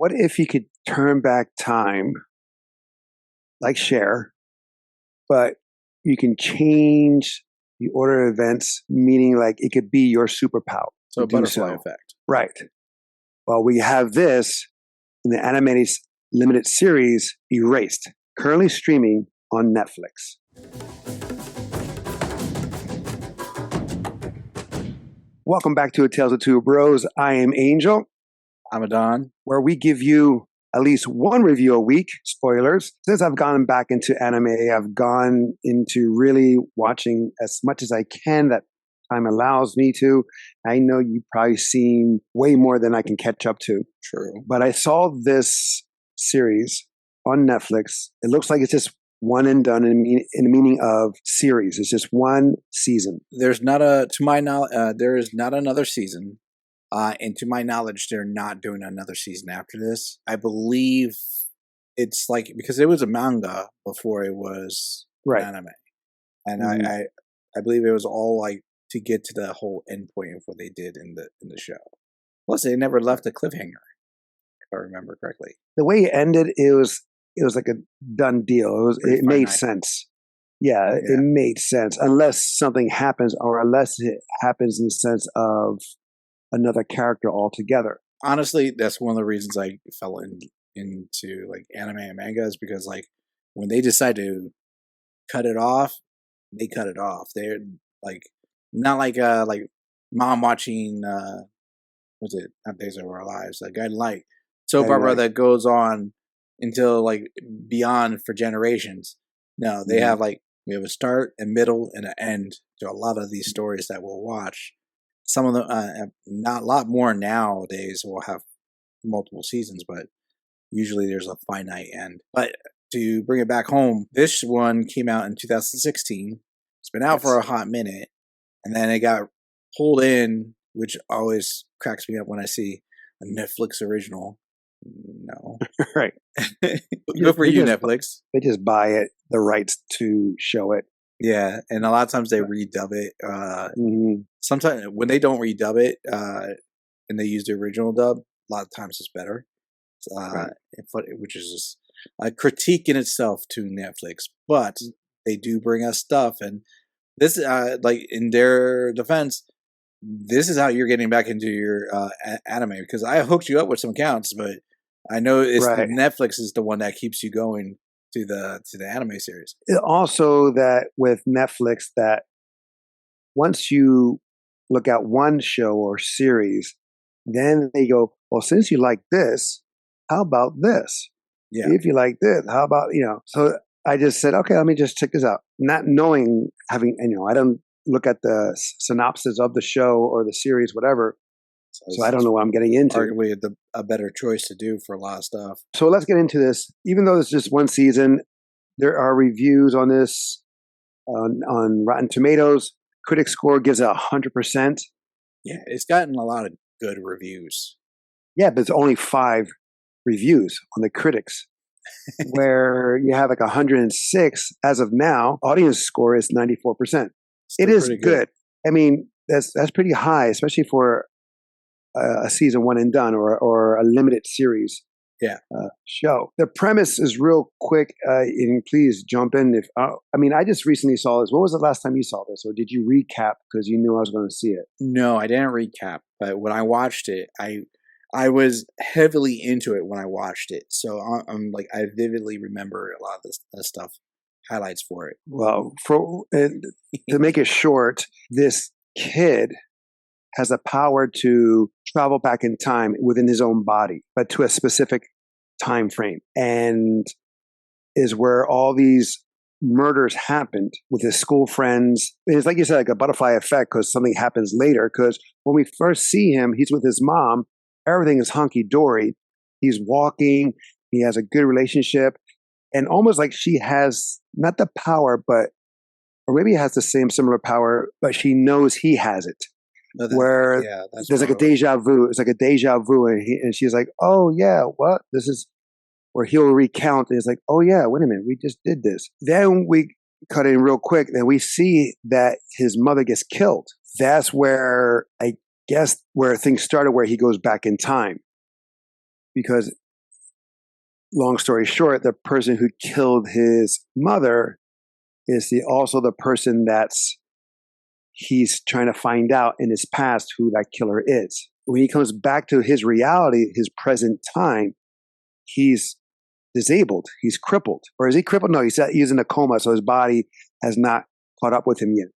What if you could turn back time, like Cher, but you can change the order of events, meaning like it could be your superpower. So a butterfly effect. Right. Well, we have this in the animated limited series, Erased, currently streaming on Netflix. Welcome back to A Tales of Two Bros. I am Angel. I'm Adan. Where we give you at least one review a week. Spoilers. Since I've gone back into anime, I've gone into really watching as much as I can that time allows me to. I know you've probably seen way more than I can catch up to. True. But I saw this series on Netflix. It looks like it's just one and done in the meaning of series. It's just one season. There's not a, to my knowledge, there is not another season. And to my knowledge, they're not doing another season after this. I believe it's like, because it was a manga before it was right. an anime. And I believe it was all like to get to the whole end point of what they did in the show. Plus, they never left a cliffhanger, if I remember correctly. The way it ended, it was like a done deal. It made sense. Yeah, it made sense. Unless something happens, or unless it happens in the sense of another character altogether. Honestly, that's one of the reasons I fell into like anime and manga, is because like when they decide to cut it off, they cut it off. They're like not like mom watching what's it? Not Days of Our Lives. Like I like soap opera that goes on until like beyond for generations. No, they have like, we have a start, a middle, and an end to a lot of these stories that we'll watch. Some of them, not a lot more nowadays, will have multiple seasons, but usually there's a finite end. But to bring it back home, this one came out in 2016. It's been out for a hot minute, and then it got pulled in, which always cracks me up when I see a Netflix original. No. Right. Good for you, Netflix. They just buy the rights to show it. Yeah, and a lot of times they redub it. Sometimes when they don't redub it and they use the original dub, a lot of times it's better. Which is just a critique in itself to Netflix. But they do bring us stuff, and this, like in their defense, this is how you're getting back into your anime, because I hooked you up with some accounts, but I know it's Netflix is the one that keeps you going to the anime series. Also, that with Netflix, that once you look at one show or series, then they go, well, since you like this, how about this? Yeah. If you like this, how about, so I just said, okay, let me just check this out. Not knowing, I don't look at the synopsis of the show or the series, whatever. So I don't know what I'm getting into. Arguably a better choice to do for a lot of stuff. So let's get into this. Even though it's just one season, there are reviews on this on Rotten Tomatoes. Critic score gives it 100%. Yeah, it's gotten a lot of good reviews. Yeah, but it's only 5 reviews on the critics, where you have like 106 as of now. Audience score is 94%. It is good. I mean, that's pretty high, especially for a season one and done or a limited series show. The premise is real quick, and please jump in if I just recently saw this. When was the last time you saw this, or did you recap because you knew I was going to see it? No, I didn't recap, but when I watched it, I was heavily into it when I watched it, so I'm like, I vividly remember a lot of this stuff, highlights for it. Well, to make it short, this kid has a power to travel back in time within his own body, but to a specific time frame, and is where all these murders happened with his school friends. It's like you said, like a butterfly effect, because something happens later. Because when we first see him, he's with his mom. Everything is hunky-dory. He's walking. He has a good relationship. And almost like she has not the power, or maybe has the similar power, but she knows he has it. No, there's like a deja vu. It's like a deja vu, and she's like, "Oh yeah, what? This is," or he'll recount. And it's like, "Oh yeah, wait a minute, we just did this." Then we cut in real quick, and we see that his mother gets killed. That's where I guess where things started, where he goes back in time, because long story short, the person who killed his mother is also the person he's trying to find out in his past who that killer is. When he comes back to his reality, his present time, he's disabled. He's crippled. Or is he crippled? No, he's in a coma, so his body has not caught up with him yet.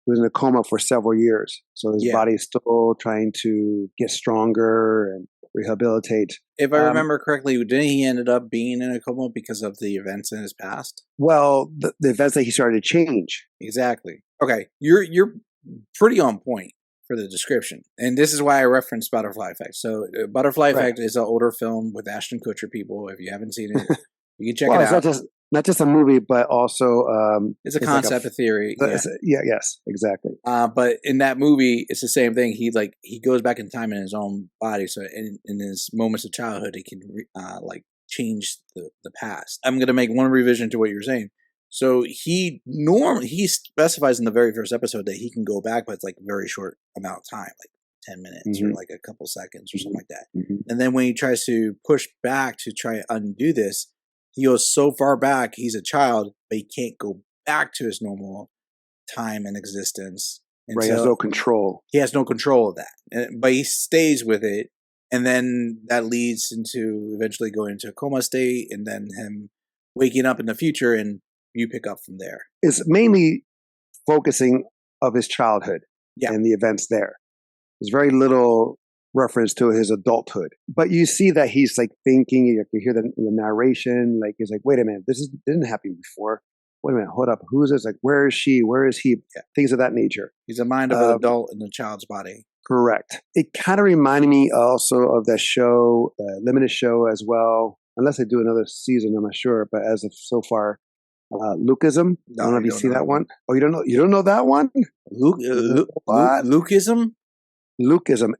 He was in a coma for several years. So his body is still trying to get stronger and rehabilitate. If I remember correctly, didn't he ended up being in a coma because of the events in his past? Well, the events that he started to change. Exactly. Okay, you're pretty on point for the description, and this is why I referenced Butterfly Effect. So, Butterfly Effect is an older film with Ashton Kutcher. People, if you haven't seen it, you can check it out. It's not just a movie, but also it's a concept, a theory. Yes, exactly. But in that movie, it's the same thing. He goes back in time in his own body. So in his moments of childhood, he can change the past. I'm gonna make one revision to what you're saying. So he specifies in the very first episode that he can go back, but it's like a very short amount of time, like 10 minutes or like a couple seconds or something like that. And then when he tries to push back to try and undo this, he goes so far back, he's a child, but he can't go back to his normal time and existence. And he has no control. He has no control of that, but he stays with it. And then that leads into eventually going into a coma state and then him waking up in the future, and you pick up from there. It's mainly focusing of his childhood and the events there. There's very little reference to his adulthood, but you see that he's like thinking. You hear the narration, like he's like, "Wait a minute, this didn't happen before. Wait a minute, hold up, who's this? Like, where is she? Where is he? Things of that nature." He's a mind of an adult in a child's body. Correct. It kind of reminded me also of that show, Limited Show as well. Unless they do another season, I'm not sure. But as of so far, Lukeism. I don't know if you see that one. Oh, you don't know? You don't know that one? Lukeism. Lukeism. Lookism.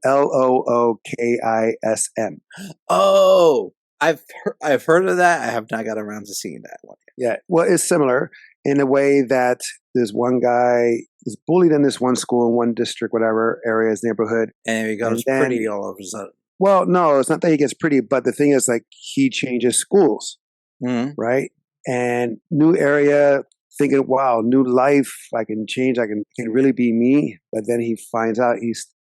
Oh, I've heard of that. I have not got around to seeing that one yet. Yeah. Well, it's similar in a way that there's one guy is bullied in this one school in one district, whatever area, his neighborhood, and he goes pretty all of a sudden. Well, no, it's not that he gets pretty, but the thing is, like, he changes schools, right? And new area, thinking, wow, new life, I can change, I can really be me. But then he finds out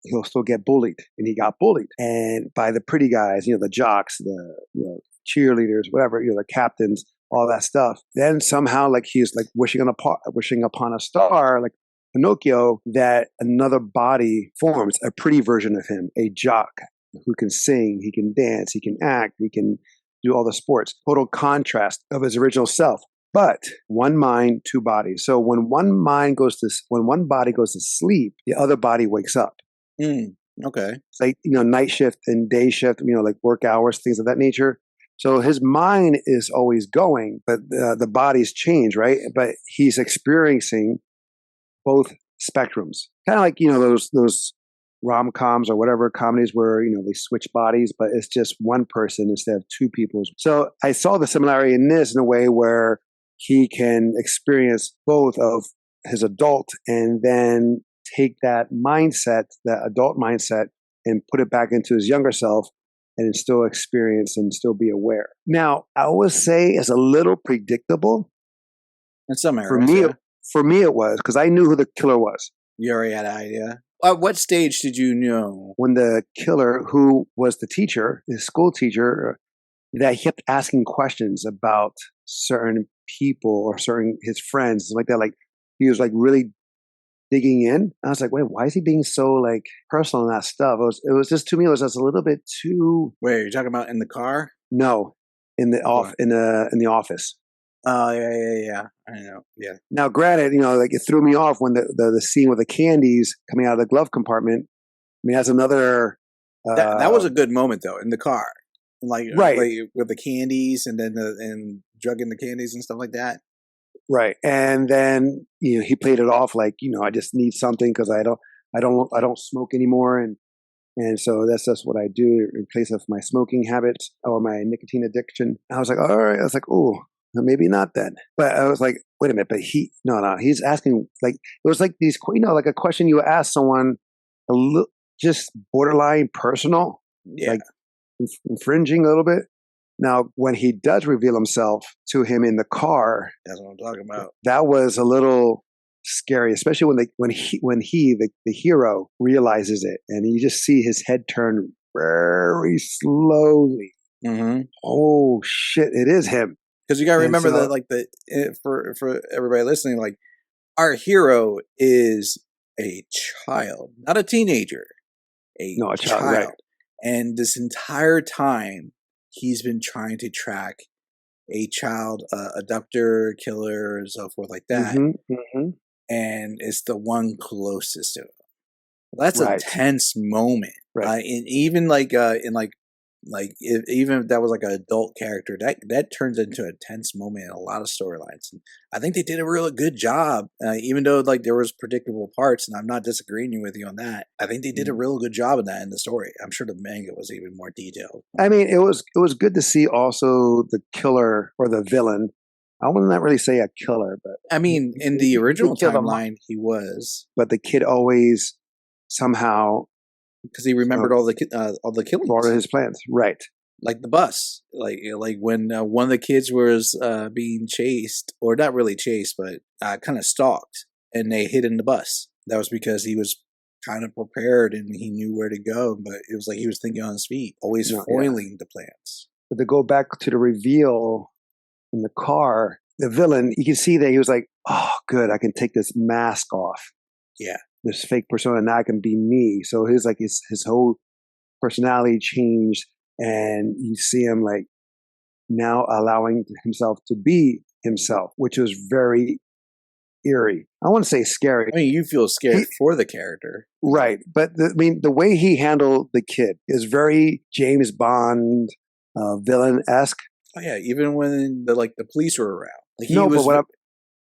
he'll still get bullied, and he got bullied, and by the pretty guys, the jocks, the cheerleaders, whatever, the captains, all that stuff. Then somehow, like, he's like wishing upon a star, like Pinocchio, that another body forms, a pretty version of him, a jock who can sing, he can dance, he can act, he can do all the sports. Total contrast of his original self. But one mind, two bodies. So when one body goes to sleep, the other body wakes up. Okay. It's like, night shift and day shift, like work hours, things of that nature. So his mind is always going, but the body's change, right? But he's experiencing both spectrums. Kind of like, those rom-coms or whatever comedies where, they switch bodies, but it's just one person instead of two people. So I saw the similarity in this in a way where he can experience both of his adult and then take that mindset, that adult mindset, and put it back into his younger self and still experience and still be aware. Now, I would say it's a little predictable. In some areas, For me, it was, because I knew who the killer was. You already had an idea. At what stage did you know? When the killer, who was the teacher, his school teacher, that he kept asking questions about certain people or his friends, like that. Like, he was like really digging in. I was like, wait, why is he being so like personal in that stuff? It was just, to me, it was just a little bit too. Wait, you're talking about in the car? No, in the office. Oh yeah. I know. Yeah. Now, granted, like, it threw me off when the scene with the candies coming out of the glove compartment. I mean, that's another. That was a good moment though, in the car, like with the candies and then and drugging the candies and stuff like that. Right, and then he played it off like, I just need something because I don't smoke anymore, and so that's just what I do in place of my smoking habits or my nicotine addiction. I was like, all right, I was like, oh. Maybe not then. But I was like, wait a minute, but he's asking, like, it was like these, like a question you ask someone just borderline personal, like infringing a little bit. Now, when he does reveal himself to him in the car, That's what I'm talking about. that was a little scary, especially when the hero realizes it, and you just see his head turn very slowly. Mm-hmm. Oh shit! It is him. Because you gotta And remember so- that, like for everybody listening, like our hero is a child, not a teenager, a child, child. right. And this entire time, he's been trying to track a child abductor, killer, and so forth like that. And it's the one closest to him. That's a Right. tense moment. Right. And even like even if that was like an adult character, that turns into a tense moment in a lot of storylines. And I think they did a really good job, even though like there was predictable parts, and I'm not disagreeing with you on that. I think they did a real good job of that in the story. I'm sure the manga was even more detailed. I mean, it was good to see also the killer or the villain. I would not really say a killer, but I mean, in the original killed him. timeline, he was, but the kid always somehow because he remembered all the killings, brought his plans. Right. Like the bus, like when one of the kids was being chased, or not really chased, but kind of stalked, and they hid in the bus. That was because he was kind of prepared and he knew where to go, but it was like he was thinking on his feet, always foiling the plans. But to go back to the reveal in the car, the villain, you can see that he was like, "Oh, good, I can take this mask off." Yeah. This fake persona, now I can be me. So his whole personality changed, and you see him like now allowing himself to be himself, which was very eerie. I want to say scary. I mean, you feel scared for the character, right? But the way he handled the kid is very James Bond villain-esque. Oh yeah, even when the police were around. Like Go ahead.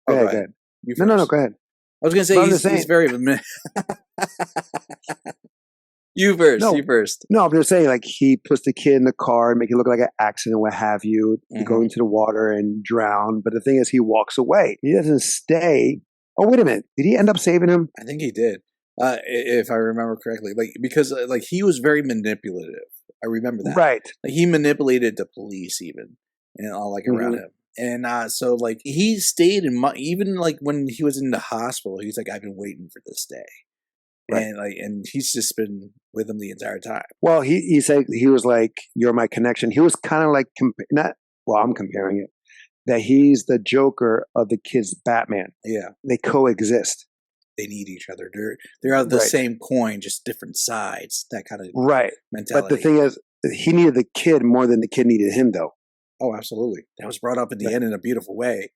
Go ahead. No, go ahead. I was going to say he's very. You first. No, I'm just saying, like, he puts the kid in the car and make it look like an accident, what have you, to go into the water and drown. But the thing is, he walks away. He doesn't stay. Oh, wait a minute. Did he end up saving him? I think he did, if I remember correctly. Like, because like he was very manipulative. I remember that. Right. Like he manipulated the police even, and all like around him. And so like he stayed even like when he was in the hospital, he's like, I've been waiting for this day. Right. And he's just been with him the entire time. Well, he said he was like, "You're my connection." He was kind of like I'm comparing it, that he's the Joker of the kid's Batman. Yeah, they coexist. They need each other. They're of the same coin, just different sides. That kind of mentality. But the thing is, he needed the kid more than the kid needed him, though. Oh, absolutely. That was brought up at the end in a beautiful way.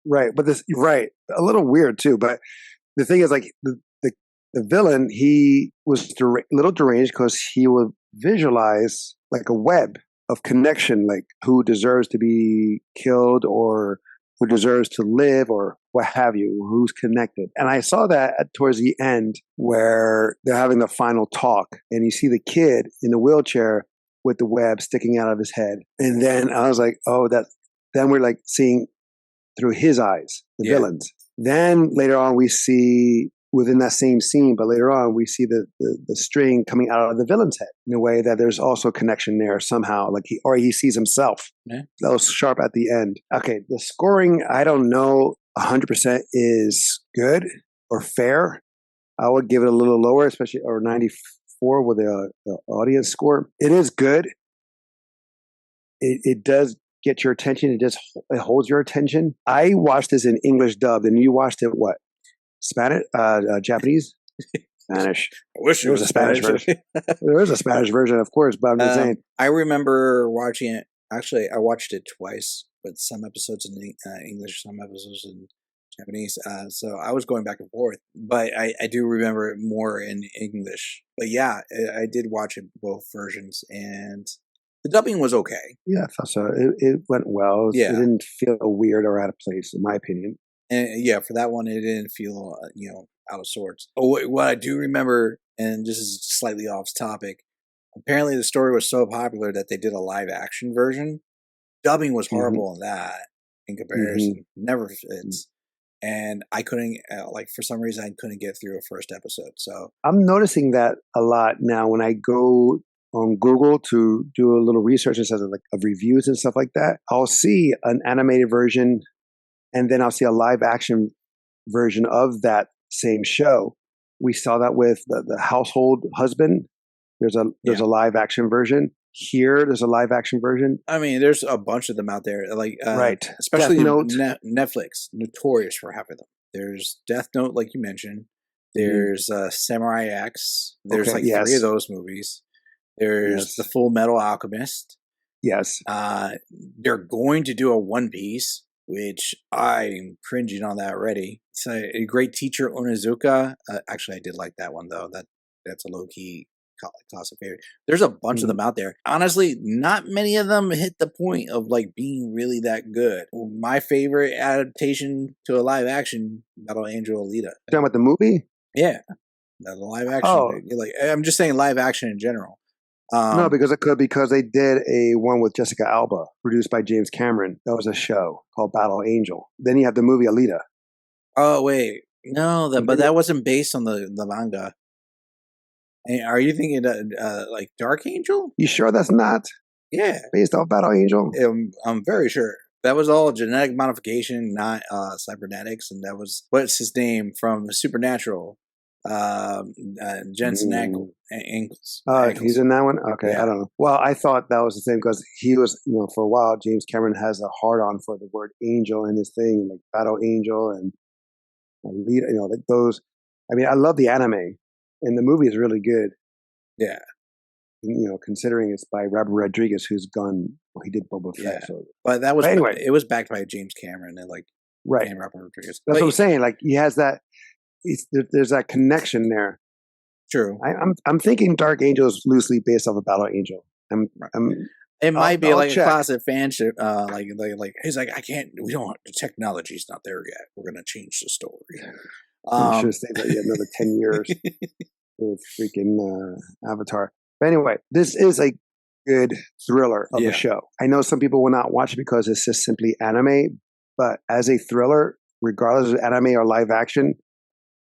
Right, but a little weird too. But the thing is, like the villain, he was a little deranged because he would visualize like a web of connection, like who deserves to be killed or who deserves to live or what have you, who's connected. And I saw that towards the end where they're having the final talk and you see the kid in the wheelchair with the web sticking out of his head. And then I was like, then we're like seeing through his eyes, the villains. Then later on we see within that same scene, but later on we see the string coming out of the villain's head in a way that there's also connection there somehow, like he sees himself. Yeah. That was sharp at the end. Okay, the scoring, I don't know 100% is good or fair. I would give it a little lower, especially or 94 with the audience score. It is good. It does get your attention. It holds your attention. I watched this in English dub, and you watched it what? Spanish, Japanese, Spanish. I wish there was a Spanish version. There is a Spanish version, of course, but I'm just saying. I remember watching it. Actually, I watched it twice, but some episodes in English, some episodes in Japanese. So I was going back and forth, but I do remember it more in English. But yeah, I did watch it both versions, and the dubbing was okay. Yeah, I thought so. It went well. Yeah. It didn't feel weird or out of place, in my opinion. And yeah, for that one, it didn't feel, out of sorts. Oh, what I do remember, and this is slightly off topic, apparently the story was so popular that they did a live action version. Dubbing was horrible in that in comparison. Never fits. And I couldn't, for some reason, I couldn't get through a first episode. So I'm noticing that a lot now when I go on Google to do a little research instead of reviews and stuff like that, I'll see an animated version, and then I'll see a live action version of that same show. We saw that with the Household Husband. There's a live action version. Here, there's a live action version. I mean, there's a bunch of them out there, like right, especially Death Note. Netflix, notorious for having them. There's Death Note, like you mentioned. There's Samurai X. There's three of those movies. There's The Full Metal Alchemist. Yes. They're going to do a One Piece, which I'm cringing on that already. It's a Great Teacher Onizuka. Actually, I did like that one though. That's a low key classic favorite. There's a bunch of them out there. Honestly, not many of them hit the point of like being really that good. My favorite adaptation to a live action, Battle Angel Alita. You're talking about the movie? Yeah, the live action. Like I'm just saying, live action in general. No, because they did a one with Jessica Alba, produced by James Cameron. That was a show called Battle Angel. Then you have the movie Alita. Oh wait, no, but that wasn't based on the manga. Are you thinking like Dark Angel? You sure that's not? Yeah, based off Battle Angel. I'm very sure that was all genetic modification, not cybernetics, and that was what's his name from Supernatural. Jensen Ankles. He's in that one? Okay, yeah. I don't know. Well, I thought that was the same because he was, for a while, James Cameron has a hard-on for the word angel in his thing, like Battle Angel and like those. I mean, I love the anime, and the movie is really good. Yeah. Considering it's by Robert Rodriguez, who's gone, he did Boba Fett. Yeah. So. But that was, anyway, it was backed by James Cameron and and Robert Rodriguez. That's what I'm saying. Like he has that. There's that connection there. True. I'm thinking Dark Angel is loosely based off of Battle Angel. It might be like a classic fanship. Like he's like, I can't. We don't. The technology's not there yet. We're gonna change the story. I should stay there another 10 years with freaking Avatar. But anyway, this is a good thriller of a show. I know some people will not watch it because it's just simply anime, but as a thriller, regardless of anime or live action,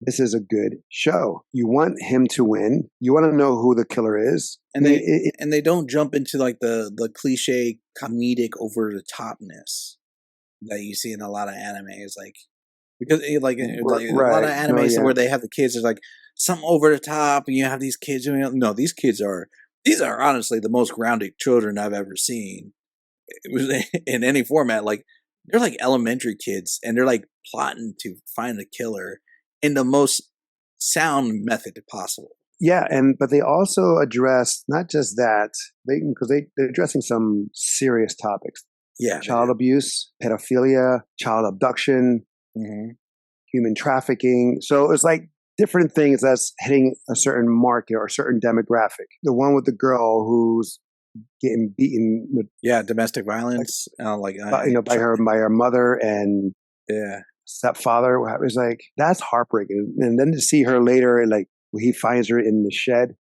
this is a good show. You want him to win. You want to know who the killer is. And they don't jump into like the cliche comedic over the topness that you see in a lot of animes. Like, because a lot of animes where they have the kids, there's like something over the top and you have these kids doing, no, these are honestly the most grounded children I've ever seen. It was in any format. Like they're like elementary kids and they're like plotting to find the killer in the most sound method possible. Yeah, but they also address not just that, because they're addressing some serious topics. Yeah, child abuse, pedophilia, child abduction, human trafficking. So it's like different things that's hitting a certain market or a certain demographic. The one with the girl who's getting beaten. Domestic violence, by her mother and stepfather. It was like, that's heartbreaking. And then to see her later, like he finds her in the shed,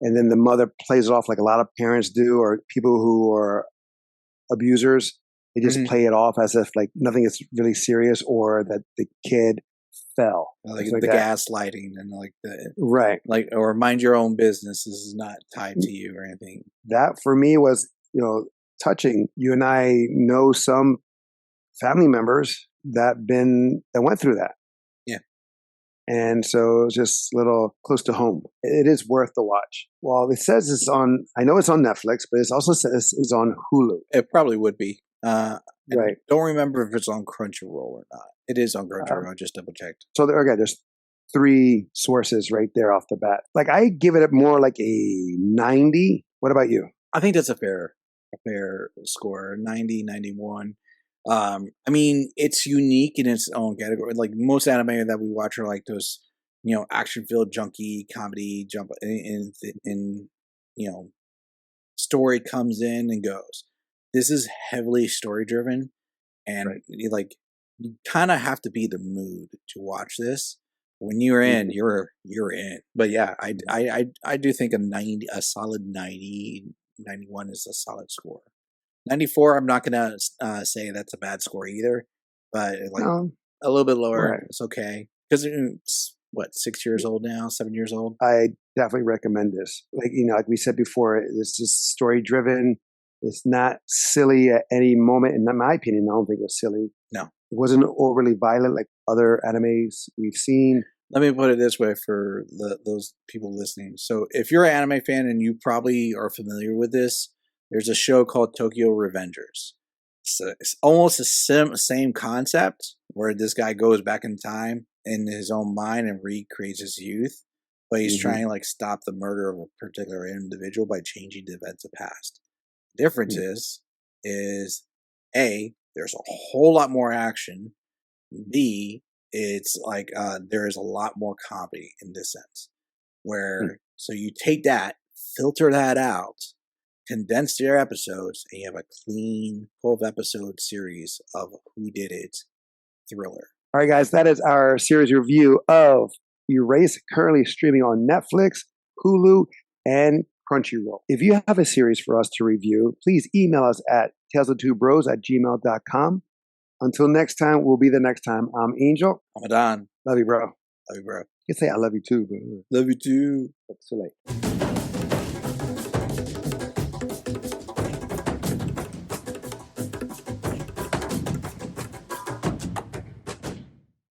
and then the mother plays it off like a lot of parents do, or people who are abusers. They just play it off as if like nothing is really serious, or that the kid fell. Like the gaslighting and or mind your own business. This is not tied to you or anything. That for me was, touching. You and I know some family members that went through that. Yeah. And so it was just a little close to home. It is worth the watch. Well, it says I know it's on Netflix, but it also says it's on Hulu. It probably would be. Right. Don't remember if it's on Crunchyroll or not. It is on Crunchyroll. I just double checked. So there's 3 sources right there off the bat. Like I give it more like a 90. What about you? I think that's a fair score. 90, 91. I mean, it's unique in its own category. Like most anime that we watch are like those, action-filled junkie comedy jump in story comes in and goes. This is heavily story-driven, and you kind of have to be the mood to watch this. When you're in, you're in. But yeah, I do think a solid 90, 91 is a solid score. 94, I'm not gonna say that's a bad score either, but a little bit lower, it's okay because what, 6 years old now, 7 years old. I definitely recommend this. Like we said before, this is story driven. It's not silly at any moment. In my opinion, I don't think it was silly. No. It wasn't overly violent like other animes we've seen. Let me put it this way for those people listening. So if you're an anime fan and you probably are familiar with this, there's a show called Tokyo Revengers. So it's almost the same concept where this guy goes back in time in his own mind and recreates his youth, but he's trying to like stop the murder of a particular individual by changing the events of the past. Difference is A, there's a whole lot more action. B, it's like there is a lot more comedy in this sense. Where so you take that, filter that out, condense your episodes, and you have a clean 12-episode series of Who Did It thriller. All right, guys, that is our series review of Erase, currently streaming on Netflix, Hulu, and Crunchyroll. If you have a series for us to review, please email us at talesofthebros@gmail.com. Until next time, we'll be the next time. I'm Angel. I'm Adan. Love you, bro. Love you, bro. You can say I love you too, bro. Love you too. That's too late.